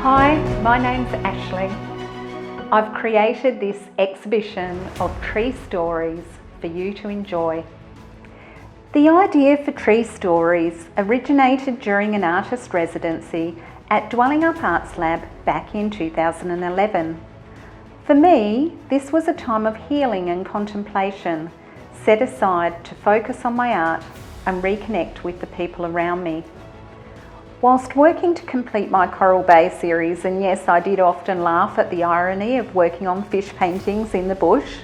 Hi, my name's Ashley. I've created this exhibition of tree stories for you to enjoy. The idea for tree stories originated during an artist residency at Dwelling Up Arts Lab back in 2011. For me, this was a time of healing and contemplation, set aside to focus on my art and reconnect with the people around me. Whilst working to complete my Coral Bay series, and yes, I did often laugh at the irony of working on fish paintings in the bush,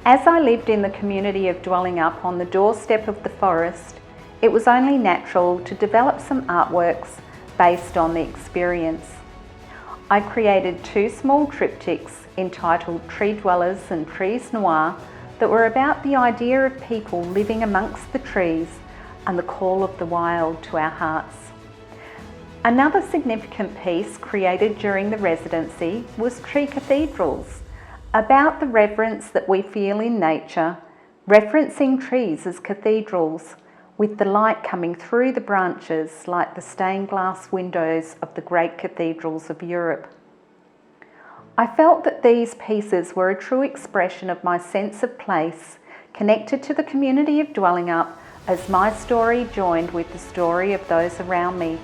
as I lived in the community of Dwelling Up on the doorstep of the forest, it was only natural to develop some artworks based on the experience. I created two small triptychs entitled Tree Dwellers and Trees Noir that were about the idea of people living amongst the trees and the call of the wild to our hearts. Another significant piece created during the residency was Tree Cathedrals, about the reverence that we feel in nature, referencing trees as cathedrals, with the light coming through the branches like the stained glass windows of the great cathedrals of Europe. I felt that these pieces were a true expression of my sense of place, connected to the community of Dwelling Up as my story joined with the story of those around me.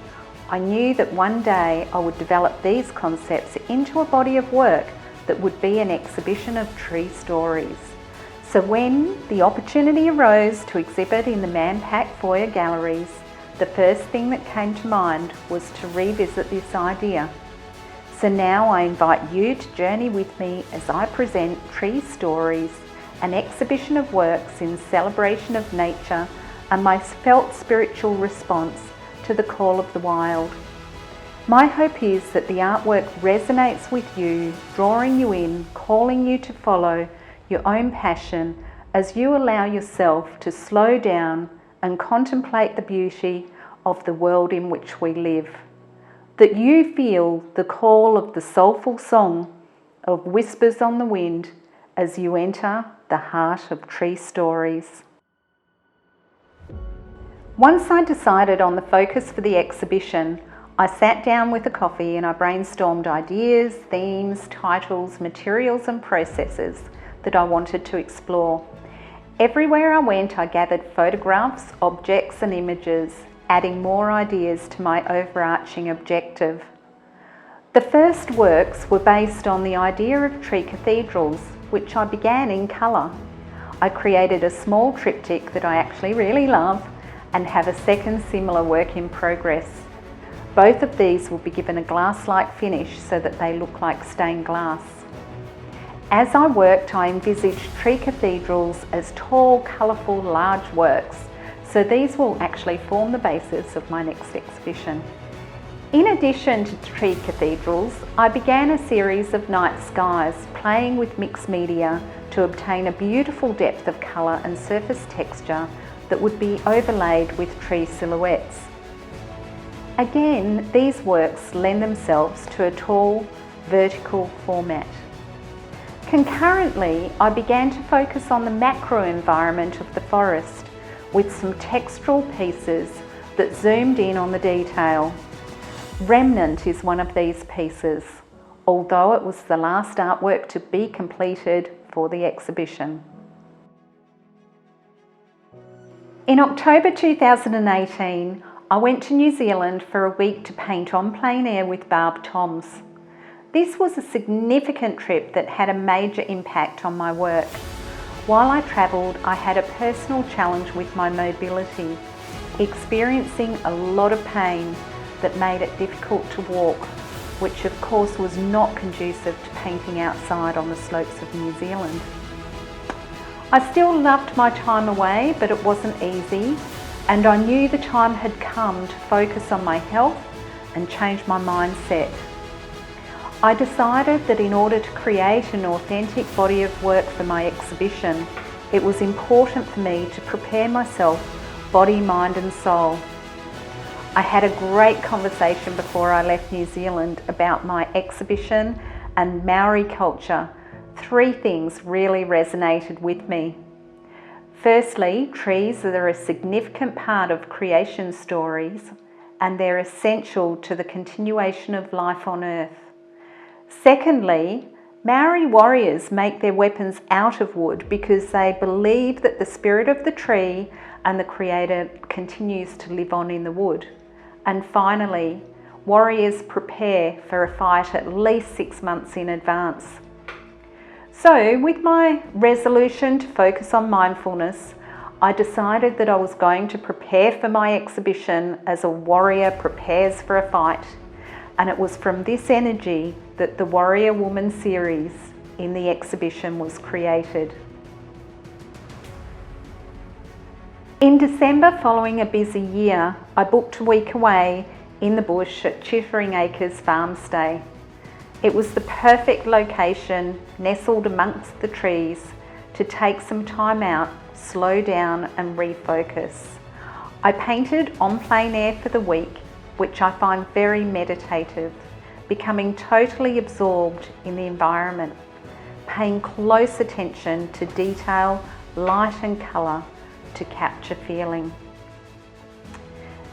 I knew that one day I would develop these concepts into a body of work that would be an exhibition of tree stories. So when the opportunity arose to exhibit in the ManPAC Foyer galleries, the first thing that came to mind was to revisit this idea. So now I invite you to journey with me as I present Tree Stories, an exhibition of works in celebration of nature and my felt spiritual response to the call of the wild. My hope is that the artwork resonates with you, drawing you in, calling you to follow your own passion as you allow yourself to slow down and contemplate the beauty of the world in which we live. That you feel the call of the soulful song of whispers on the wind as you enter the heart of Tree Stories. Once I decided on the focus for the exhibition, I sat down with a coffee and I brainstormed ideas, themes, titles, materials and processes that I wanted to explore. Everywhere I went, I gathered photographs, objects and images, adding more ideas to my overarching objective. The first works were based on the idea of tree cathedrals, which I began in colour. I created a small triptych that I actually really love and have a second similar work in progress. Both of these will be given a glass-like finish so that they look like stained glass. As I worked, I envisaged tree cathedrals as tall, colourful, large works, so these will actually form the basis of my next exhibition. In addition to tree cathedrals, I began a series of night skies, playing with mixed media to obtain a beautiful depth of colour and surface texture that would be overlaid with tree silhouettes. Again, these works lend themselves to a tall, vertical format. Concurrently, I began to focus on the macro environment of the forest with some textural pieces that zoomed in on the detail. Remnant is one of these pieces, although it was the last artwork to be completed for the exhibition. In October 2018, I went to New Zealand for a week to paint on plein air with Barb Toms. This was a significant trip that had a major impact on my work. While I travelled, I had a personal challenge with my mobility, experiencing a lot of pain that made it difficult to walk, which of course was not conducive to painting outside on the slopes of New Zealand. I still loved my time away, but it wasn't easy, and I knew the time had come to focus on my health and change my mindset. I decided that in order to create an authentic body of work for my exhibition, it was important for me to prepare myself, body, mind and soul. I had a great conversation before I left New Zealand about my exhibition and Maori culture. Three things really resonated with me. Firstly, trees are a significant part of creation stories and they're essential to the continuation of life on Earth. Secondly, Maori warriors make their weapons out of wood because they believe that the spirit of the tree and the Creator continues to live on in the wood. And finally, warriors prepare for a fight at least 6 months in advance. So, with my resolution to focus on mindfulness, I decided that I was going to prepare for my exhibition as a warrior prepares for a fight. And it was from this energy that the Warrior Woman series in the exhibition was created. In December, following a busy year, I booked a week away in the bush at Chittering Acres farm stay. It was the perfect location, nestled amongst the trees, to take some time out, slow down and refocus. I painted on plein air for the week, which I find very meditative, becoming totally absorbed in the environment, paying close attention to detail, light and colour to capture feeling.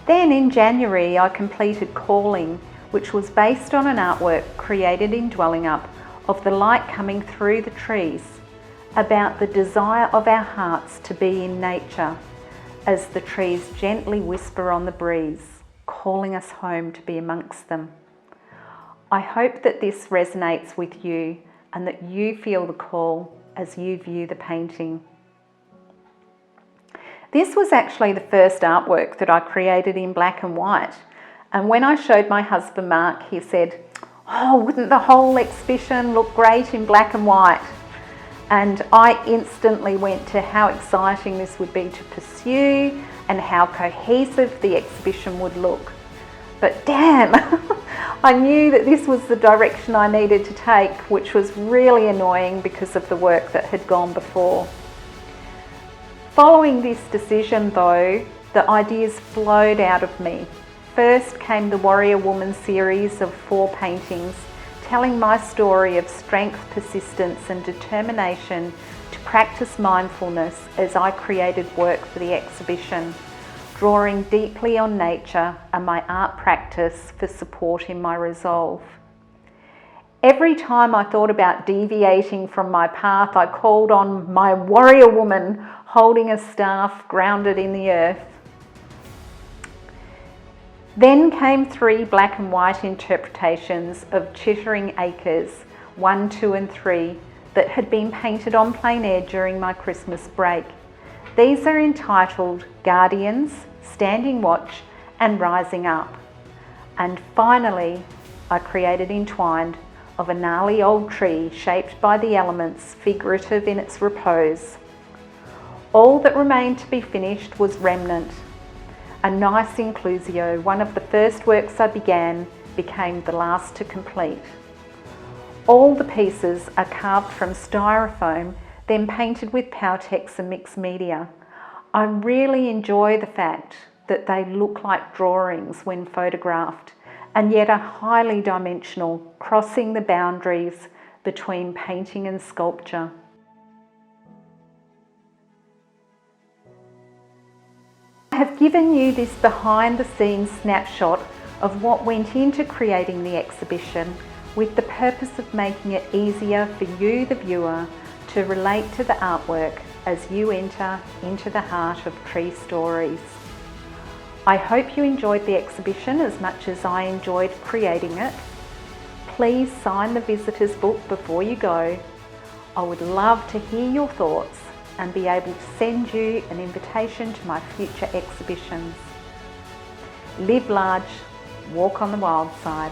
Then in January I completed Calling, which was based on an artwork created in Dwelling Up of the light coming through the trees, about the desire of our hearts to be in nature as the trees gently whisper on the breeze, calling us home to be amongst them. I hope that this resonates with you and that you feel the call as you view the painting. This was actually the first artwork that I created in black and white, and when I showed my husband Mark, he said, "Oh, wouldn't the whole exhibition look great in black and white?" And I instantly went to how exciting this would be to pursue and how cohesive the exhibition would look. But damn, I knew that this was the direction I needed to take, which was really annoying because of the work that had gone before. Following this decision though, the ideas flowed out of me. First came the Warrior Woman series of 4 paintings, telling my story of strength, persistence and determination to practice mindfulness as I created work for the exhibition, drawing deeply on nature and my art practice for support in my resolve. Every time I thought about deviating from my path, I called on my warrior woman holding a staff grounded in the earth. Then came 3 black and white interpretations of Chittering Acres 1, 2 and 3 that had been painted on plein air during my Christmas break. These are entitled Guardians, Standing Watch and Rising Up. And finally, I created Entwined of a gnarly old tree shaped by the elements, figurative in its repose. All that remained to be finished was Remnant. A nice inclusio, one of the first works I began, became the last to complete. All the pieces are carved from styrofoam, then painted with Powtex and mixed media. I really enjoy the fact that they look like drawings when photographed, and yet are highly dimensional, crossing the boundaries between painting and sculpture. I have given you this behind the scenes snapshot of what went into creating the exhibition, with the purpose of making it easier for you, the viewer, to relate to the artwork as you enter into the heart of tree stories. I hope you enjoyed the exhibition as much as I enjoyed creating it. Please sign the visitor's book before you go. I would love to hear your thoughts and be able to send you an invitation to my future exhibitions. Live large, walk on the wild side.